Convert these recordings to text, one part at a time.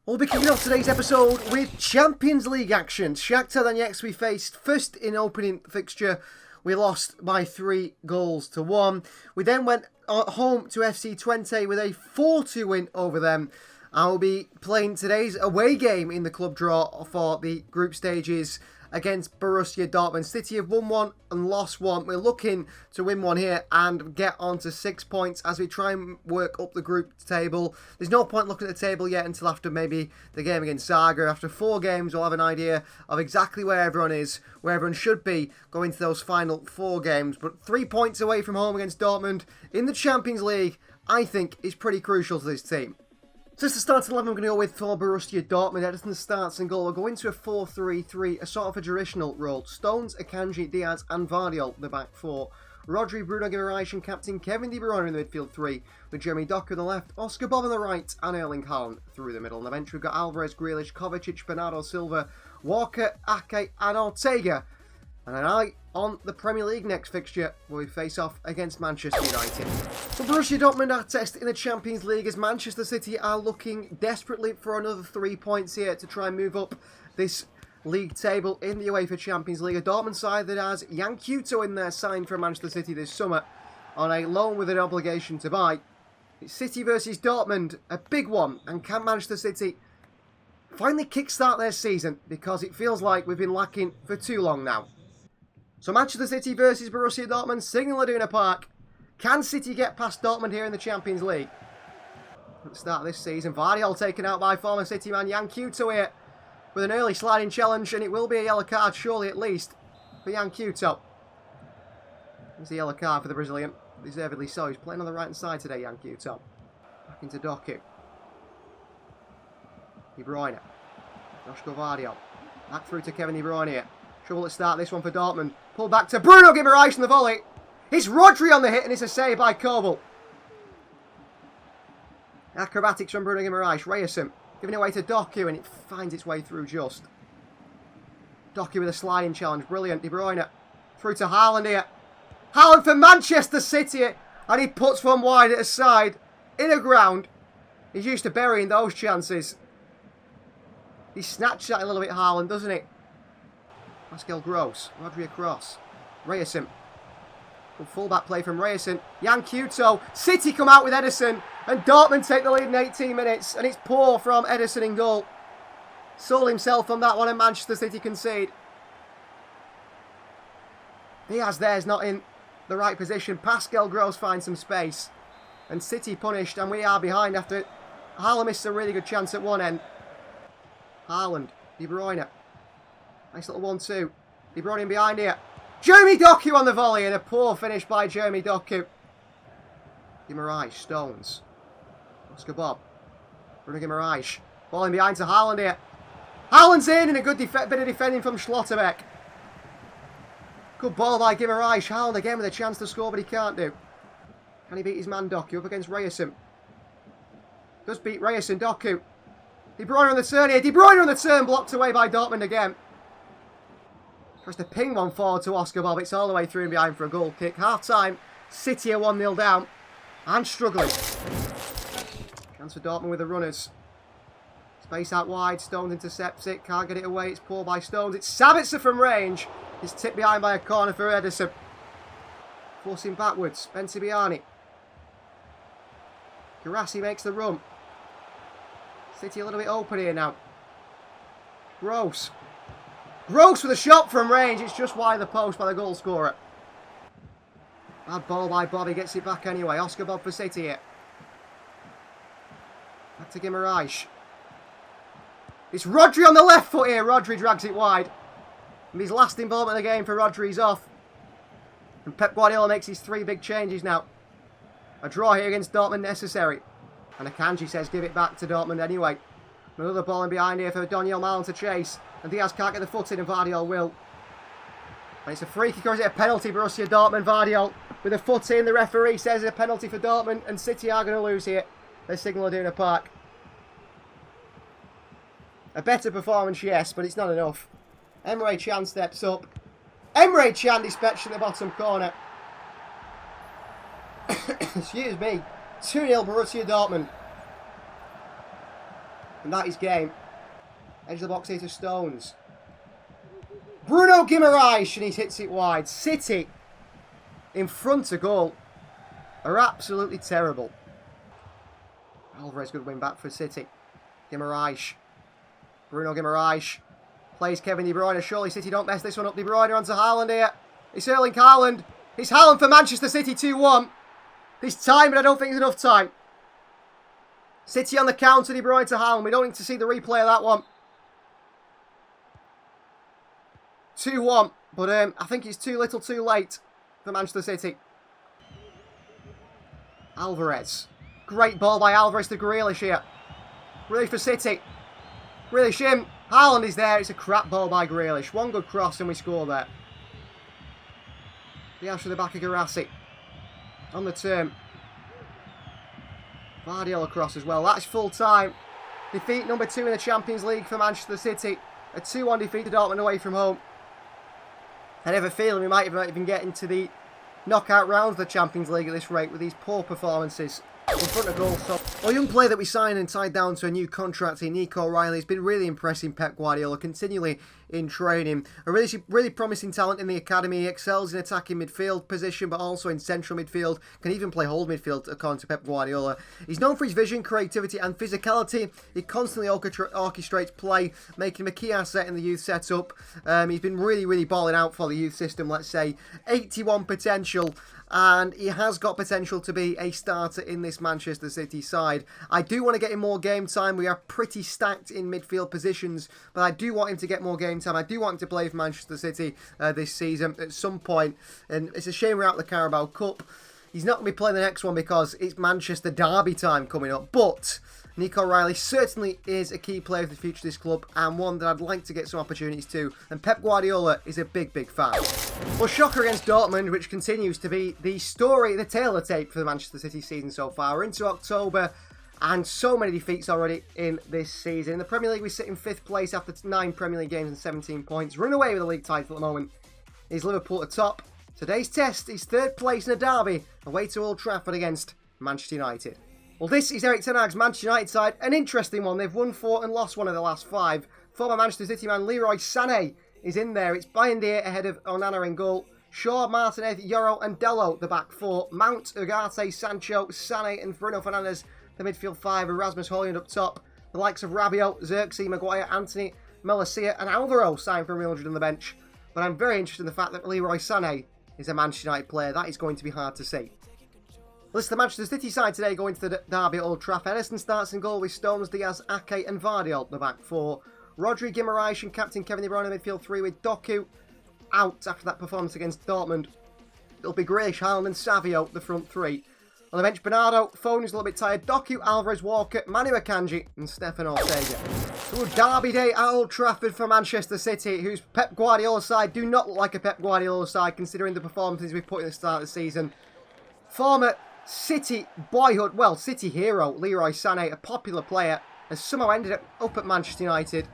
We'll be kicking off today's episode with Champions League action. Shakhtar Donetsk we faced first in opening fixture. We lost by 3-1. We then went home to FC24 with a 4-2 win over them. I will be playing today's away game in the club draw for the group stages against Borussia Dortmund. City have won one and lost one. We're looking to win one here and get on to 6 points as we try and work up the group table. There's no point looking at the table yet until after maybe the game against Zagreb. After 4 games, we'll have an idea of exactly where everyone is, where everyone should be going to those final 4 games. But 3 points away from home against Dortmund in the Champions League, I think, is pretty crucial to this team. So it's the starting 11 I'm going to go with for Borussia Dortmund. Ederson starts in goal. We'll go into a 4-3-3, a sort of a traditional role. Stones, Akanji, Diaz and Vardiol, the back 4. Rodri, Bruno Guimaraes and captain Kevin De Bruyne in the midfield 3, with Jeremy Doku on the left, Oscar Bob on the right and Erling Haaland through the middle. On the bench we've got Alvarez, Grealish, Kovacic, Bernardo Silva, Walker, Ake and Ortega. And an eye on the Premier League next fixture, where we face off against Manchester United. So Borussia Dortmund are tested in the Champions League as Manchester City are looking desperately for another 3 points here to try and move up this league table in the UEFA Champions League. A Dortmund side that has Jan Couto in there, signed for Manchester City this summer on a loan with an obligation to buy. It's City versus Dortmund, a big one, and can Manchester City finally kickstart their season, because it feels like we've been lacking for too long now. So Manchester City versus Borussia Dortmund, Signal Iduna Park. Can City get past Dortmund here in the Champions League? At the start of this season, Vardiol taken out by former City man Jan Couto here with an early sliding challenge, and it will be a yellow card, surely at least, for Jan Couto. There's a yellow card for the Brazilian, deservedly so. He's playing on the right-hand side today, Jan Couto. Back into Doku. De Bruyne. Joshko Vardiol. Back through to Kevin De Bruyne here. Trouble at start this one for Dortmund. Pull back to Bruno Guimaraes on the volley. It's Rodri on the hit and it's a save by Kobel. Acrobatics from Bruno Guimaraes. Reyerson giving it away to Doku and it finds its way through just. Doku with a sliding challenge. Brilliant. De Bruyne through to Haaland here. Haaland for Manchester City and he puts one wide at a side. In a ground. He's used to burying those chances. He snatched that a little bit, Haaland, doesn't he? Pascal Gross, Rodri across, Reyerson, good fullback play from Reyerson, Jan Couto, City come out with Ederson, and Dortmund take the lead in 18 minutes, and it's poor from Ederson in goal. Sold himself on that one and Manchester City concede. Diaz there's not in the right position, Pascal Gross finds some space, and City punished, and we are behind after Haaland missed a really good chance at one end. Haaland, De Bruyne. Nice little 1-2. De Bruyne in behind here. Jeremy Doku on the volley and a poor finish by Jeremy Doku. Guimaraes, Stones. Oscar Bob. Bruno Guimaraes. Ball in behind to Haaland here. Haaland's in and a good bit of defending from Schlotterbeck. Good ball by Guimaraes. Haaland again with a chance to score, but he can't do. Can he beat his man Doku up against Reyerson? Does beat Reyerson, Doku. De Bruyne on the turn here. De Bruyne on the turn, blocked away by Dortmund again. Tries to ping one forward to Oscar Bob. It's all the way through and behind for a goal kick. Half time, City are 1-0 down and struggling. Chance for Dortmund with the runners. Space out wide. Stones intercepts it. Can't get it away. It's poor by Stones. It's Sabitzer from range. He's tipped behind by a corner for Ederson. Forcing backwards. Spencer Biani. Garassi makes the run. City a little bit open here now. Gross. Gross with a shot from range. It's just wide the post by the goal scorer. Bad ball by Bobby. Gets it back anyway. Oscar Bob for City here. Back to Guimaraes. It's Rodri on the left foot here. Rodri drags it wide. And his last involvement in the game for Rodri's off. And Pep Guardiola makes his 3 big changes now. A draw here against Dortmund necessary. And Akanji says give it back to Dortmund anyway. Another ball in behind here for Daniel Malin to chase. And Diaz can't get the foot in and Vardiol will. And it's a free kick or is it a penalty? Borussia Dortmund, Vardiol with a foot in. The referee says it's a penalty for Dortmund and City are going to lose here. They Signal Iduna Park. A better performance, yes, but it's not enough. Emre Can steps up. Emre Can dispatched in the bottom corner. Excuse me. 2-0 Borussia Dortmund. And that is game. Edge of the box here to Stones. Bruno Guimaraes, and he hits it wide. City, in front of goal, are absolutely terrible. Alvarez, good win back for City. Guimaraes. Bruno Guimaraes. Plays Kevin De Bruyne. Surely City don't mess this one up. De Bruyne onto Haaland here. It's Erling Haaland. It's Haaland for Manchester City 2-1. There's time, but I don't think there's enough time. City on the counter. De Bruyne to Haaland. We don't need to see the replay of that one. 2-1. But I think it's too little too late for Manchester City. Alvarez. Great ball by Alvarez to Grealish here. Grealish for City. Grealish in. Haaland is there. It's a crap ball by Grealish. One good cross and we score there. Diaz to the back of Garassi. On the turn. Guardiola cross as well. That's full time. Defeat number 2 in the Champions League for Manchester City. A 2-1 defeat to Dortmund away from home. I have a feeling we might even get into the knockout rounds of the Champions League at this rate with these poor performances in front of goal. So, a young player that we signed and tied down to a new contract in Nico Riley has been really impressing Pep Guardiola continually in training. A really promising talent in the academy. He excels in attacking midfield position, but also in central midfield. Can even play hold midfield, according to Pep Guardiola. He's known for his vision, creativity and physicality. He constantly orchestrates play, making him a key asset in the youth setup. He's been really balling out for the youth system, let's say. 81 potential. And he has got potential to be a starter in this Manchester City side. I do want to get him more game time. We are pretty stacked in midfield positions, but I do want him to get more game time. I do want him to play for Manchester City this season at some point. And it's a shame we're out of the Carabao Cup. He's not going to be playing the next one because it's Manchester Derby time coming up. But Nico Riley certainly is a key player for the future of this club and one that I'd like to get some opportunities to. And Pep Guardiola is a big fan. Well, shocker against Dortmund, which continues to be the story, the tale of the tape for the Manchester City season so far. We're into October and so many defeats already in this season. In the Premier League, we sit in 5th place after 9 Premier League games and 17 points. Run away with the league title at the moment is Liverpool at top. Today's test is 3rd place in a derby, away to Old Trafford against Manchester United. Well, this is Erik ten Hag's Manchester United side. An interesting one. They've won 4 and lost 1 of the last 5. Former Manchester City man Leroy Sané is in there. It's Bayindir ahead of Onana in goal. Shaw, Martinez, Yoro and Dello, the back 4. Mount, Ugarte, Sancho, Sané and Bruno Fernandes, the midfield 5. Erasmus Højlund up top. The likes of Rabiot, Xerxes, Maguire, Anthony, Malacia and Alvaro signed from Real Madrid on the bench. But I'm very interested in the fact that Leroy Sané is a Manchester United player. That is going to be hard to see. Let's the Manchester City side today going to the derby at Old Trafford. Ederson starts in goal with Stones, Diaz, Ake and Vardy the back 4. Rodri, Guimaraes and captain Kevin De Bruyne midfield 3 with Doku out after that performance against Dortmund. It'll be Grealish, Haaland and Savio, the front 3. On the bench, Bernardo, Foden's a little bit tired, Doku, Alvarez, Walker, Manu Akanji and Stefan Ortega. So derby day at Old Trafford for Manchester City, whose Pep Guardiola side do not look like a Pep Guardiola side considering the performances we've put in the start of the season. Former City boyhood, well, City hero, Leroy Sané, a popular player, has somehow ended up at Manchester United.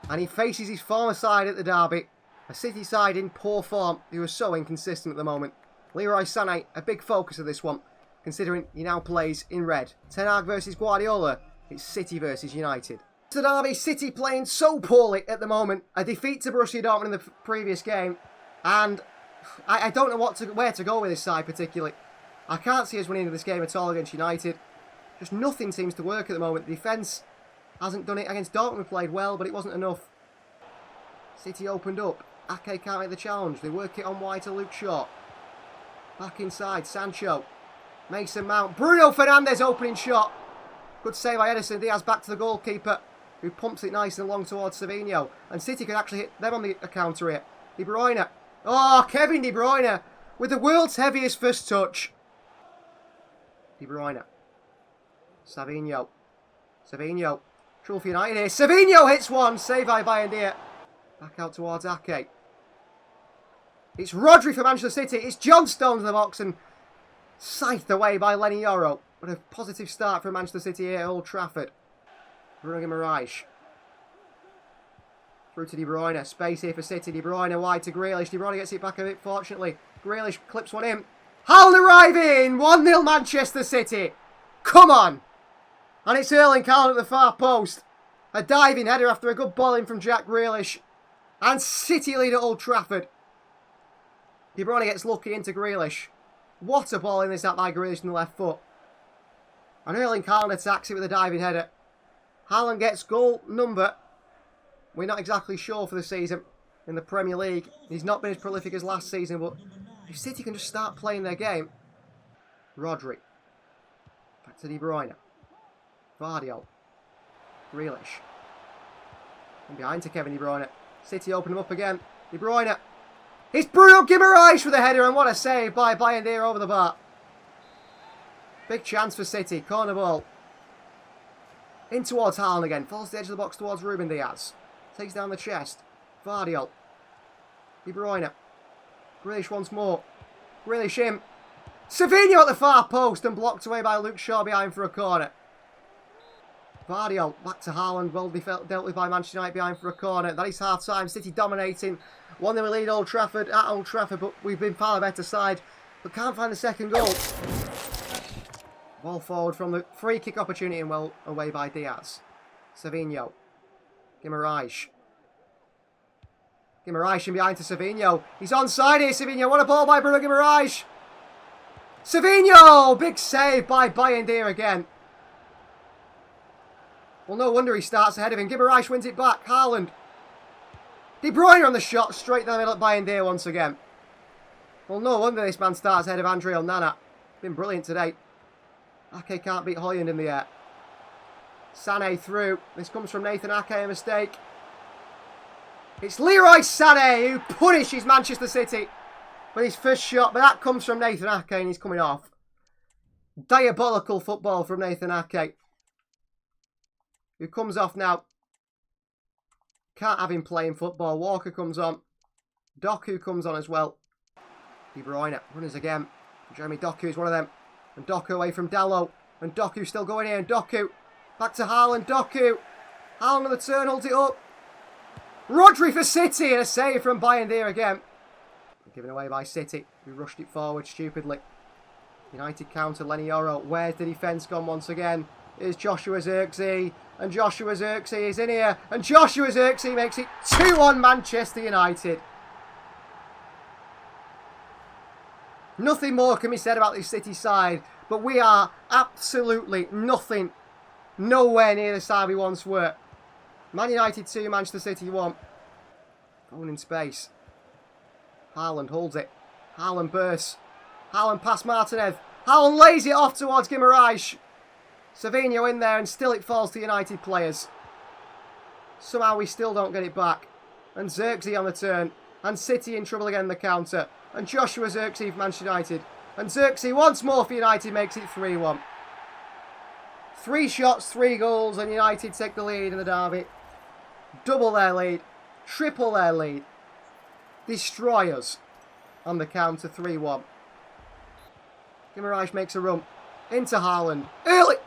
And he faces his former side at the derby, a City side in poor form, who are so inconsistent at the moment. Leroy Sané, a big focus of this one, considering he now plays in red. Ten Hag versus Guardiola, it's City versus United. The derby, City playing so poorly at the moment. A defeat to Borussia Dortmund in the previous game. And I don't know where to go with this side particularly. I can't see us winning this game at all against United. Just nothing seems to work at the moment. The defence hasn't done it against Dortmund. We played well, but it wasn't enough. City opened up. Ake can't make the challenge. They work it on wide to Luke Shaw. Back inside, Sancho. Mason Mount. Bruno Fernandes opening shot. Good save by Ederson. Diaz back to the goalkeeper, who pumps it nice and long towards Savinho. And City could actually hit them on the counter here. De Bruyne. Oh, Kevin De Bruyne with the world's heaviest first touch. De Bruyne. Savinho. Trouble for United here. Savinho hits one. Save by Bayindir. Back out towards Ake. It's Rodri for Manchester City. It's John Stones in the box and scythed away by Lenny Yoro. What a positive start for Manchester City here at Old Trafford. Bruno Guimaraes. Through to De Bruyne. Space here for City. De Bruyne wide to Grealish. De Bruyne gets it back a bit, fortunately. Grealish clips one in. Haaland arriving! 1-0 Manchester City. Come on! And it's Erling Haaland at the far post. A diving header after a good ball in from Jack Grealish. And City lead at Old Trafford. De Bruyne gets lucky into Grealish. What a ball in this out by Grealish on the left foot. And Erling Haaland attacks it with a diving header. Haaland gets goal number, we're not exactly sure for the season in the Premier League. He's not been as prolific as last season, but if City can just start playing their game. Rodri. Back to De Bruyne. Vardiol. Grealish. And behind to Kevin De Bruyne. City open him up again. De Bruyne. It's Bruno Guimaraes with a header, and what a save by Bayern over the bar. Big chance for City. Corner ball. In towards Haaland again. Falls to the edge of the box towards Ruben Diaz. Takes down the chest. Vardiol. De Bruyne. Grealish once more. Grealish in. Savinho at the far post and blocked away by Luke Shaw behind for a corner. Vardiol back to Haaland. Well dealt with by Manchester United behind for a corner. That is half time. City dominating. 1-0 lead Old Trafford at Old Trafford, but we've been far better side. But can't find the second goal. Ball forward from the free kick opportunity and well away by Diaz. Savinho. Guimaraes. Guimaraes in behind to Savinho. He's onside here, Savinho. What a ball by Bruno Guimaraes. Savinho! Big save by Bayern again. Well, no wonder he starts ahead of him. Guimaraes wins it back. Haaland. De Bruyne on the shot. Straight down the middle at Bayern once again. Well, no wonder this man starts ahead of Andre Onana. Been brilliant today. Ake can't beat Højlund in the air. Sané through. This comes from Nathan Ake, a mistake. It's Leroy Sané who punishes Manchester City with his first shot, but that comes from Nathan Ake and he's coming off. Diabolical football from Nathan Ake, who comes off now. Can't have him playing football. Walker comes on. Doku comes on as well. De Bruyne runners again. Jeremy Doku is one of them. And Doku away from Dalot. And Doku still going here. And Doku back to Haaland. Doku. Haaland on the turn, holds it up. Rodri for City. And a save from Bayern there again. Given away by City, who rushed it forward stupidly. United counter, Lenny Yoro. Where's the defence gone once again? Here's Joshua Zirkzee. And Joshua Zirkzee is in here. And Joshua Zirkzee makes it 2-1 Manchester United. Nothing more can be said about this City side, but we are absolutely nothing, nowhere near the side we once were. Man United 2, Manchester City 1. Going in space. Haaland holds it. Haaland bursts. Haaland past Martinez. Haaland lays it off towards Guimaraes. Savinho in there and still it falls to United players. Somehow we still don't get it back. And Zirkzee on the turn. And City in trouble again in the counter. And Joshua Zirkzee for Manchester United. And Zirkzee once more for United makes it 3-1. 3 shots, 3 goals, and United take the lead in the derby. Double their lead. Triple their lead. Destroy us on the counter 3-1. Guimaraes makes a run. Into Haaland. Early!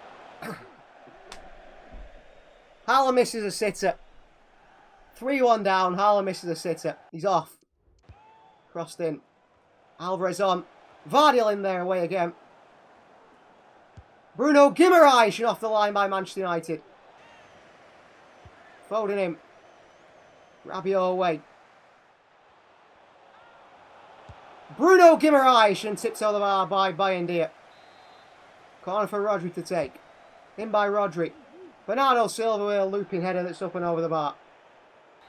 Haaland misses a sitter. 3-1 down. Haaland misses a sitter. He's off. Crossed in. Alvarez on. Vardiol in there, away again. Bruno Guimaraes off the line by Manchester United. Foden in. Rabiot away. Bruno Guimaraes and tips over the bar by Bayern. Corner for Rodri to take. In by Rodri. Bernardo Silva with a looping header that's up and over the bar.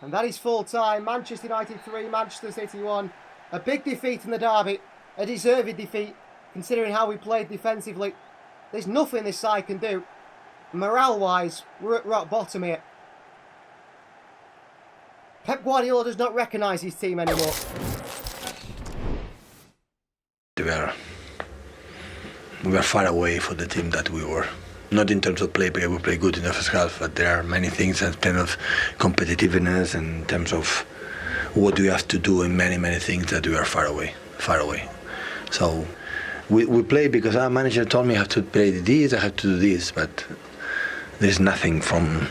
And that is full time. Manchester United 3, Manchester City 1. A big defeat in the derby. A deserved defeat, considering how we played defensively. There's nothing this side can do. Morale-wise, we're at rock bottom here. Pep Guardiola does not recognise his team anymore. We were far away from the team that we were. Not in terms of play, because we play good in the first half, but there are many things in terms of competitiveness and in terms of what we have to do in many things that we are far away. So we play because our manager told me I have to play this, I have to do this, but there's nothing from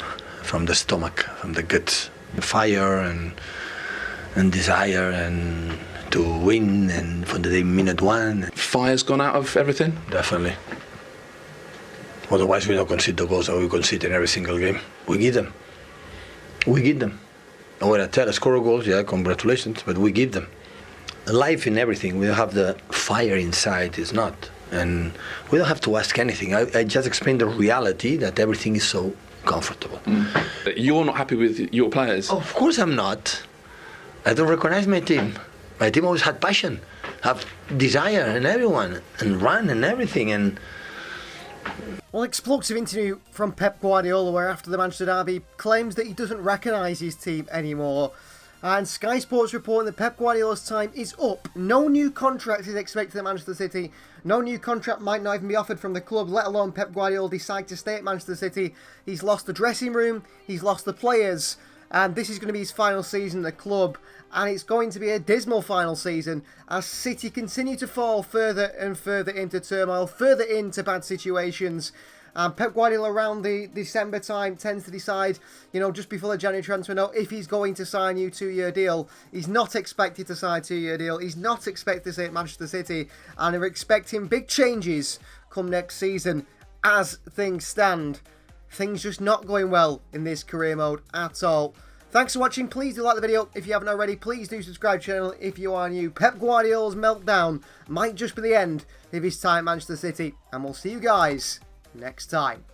the stomach, from the guts, fire and desire and to win, and from the day minute one. Fire's gone out of everything? Definitely. Otherwise, we don't concede the goals that we concede in every single game. We give them. We give them. And when I tell score goals, yeah, congratulations, but we give them. Life in everything, we don't have the fire inside, it's not. And we don't have to ask anything. I just explain the reality that everything is so comfortable. You're not happy with your players? Of course I'm not. I don't recognize my team. My team always had passion, have desire in everyone, and run and everything. And well, explosive interview from Pep Guardiola, where after the Manchester derby claims that he doesn't recognise his team anymore. And Sky Sports reporting that Pep Guardiola's time is up. No new contract is expected at Manchester City. No new contract might not even be offered from the club, let alone Pep Guardiola decide to stay at Manchester City. He's lost the dressing room, he's lost the players, and this is going to be his final season at the club. And it's going to be a dismal final season as City continue to fall further and further into turmoil, further into bad situations. And Pep Guardiola around the December time tends to decide, you know, just before the January transfer window, if he's going to sign you a 2-year deal. He's not expected to sign a 2-year deal. He's not expected to stay at Manchester City. And they're expecting big changes come next season as things stand. Things just not going well in this career mode at all. Thanks for watching. Please do like the video if you haven't already. Please do subscribe to the channel if you are new. Pep Guardiola's meltdown might just be the end of his time at Manchester City. And we'll see you guys next time.